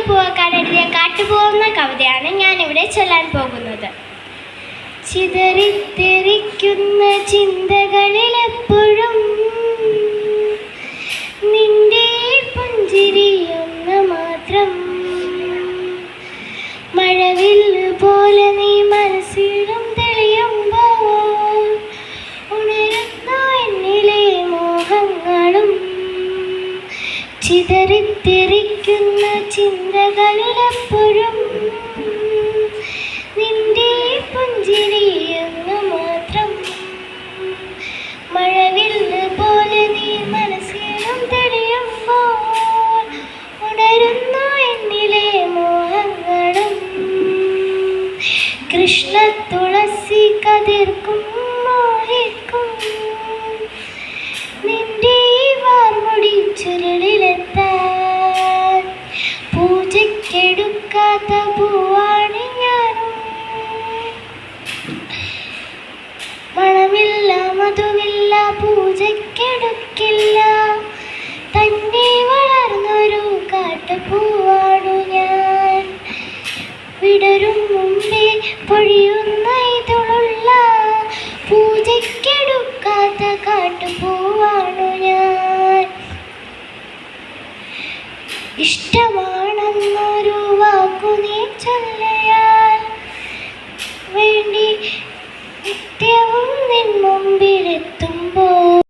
പൂവക്കാട് എഴുതിയ കാട്ടുപോകുന്ന കവിതയാണ് ഞാനിവിടെ ചൊല്ലാൻ പോകുന്നത്. ചിതറിത്തെറിക്കുന്ന ചിന്തകളിലെപ്പോഴും നിന്റെ പുഞ്ചിരിയൊന്ന് മാത്രം. മഴവില്ല് പോലെ നീ മനസ്സിലും തെളിയുമ്പോൾ ഉണരുന്നു എന്നിലെ മോഹങ്ങളും. ചിതറിത്തെറിക്കുന്ന ചിന്തകളിലെപ്പോഴും നിന്റെ പുഞ്ചിരിയൊന്ന് മാത്രം. മഴവില്ല് പോലെ നീ മനസ്സിലും തെളിയുമ്പോൾ ഉണരുന്നു എന്നിലെ മോഹങ്ങളും. കൃഷ്ണ തുളസി കതിർക്കും മോഹിക്കും നിന്റെ വാർമുടി ചുരുളിലെത്താൻ. പൂജയ്ക്കെടുക്കാത്ത പൂവാണ് ഞാനും. മണമില്ല മധുവില്ല പൂജയ്ക്കെടുക്കില്ല. തന്നെ വളർന്നൊരു കാട്ടുപൂവാണു ഞാൻ. വിടരും മുമ്പേ പൊഴിയുന്ന ഇതുള്ള പൂജയ്ക്കെടുക്കാത്ത കാട്ടുപൂവാണു ഞാൻ. ഇഷ്ടമാണെന്നൊരു വാക്കു നീ ചൊല്ലയാൽ വേണ്ടി നിത്യവും നിൻ മുമ്പിലെത്തുമ്പോൾ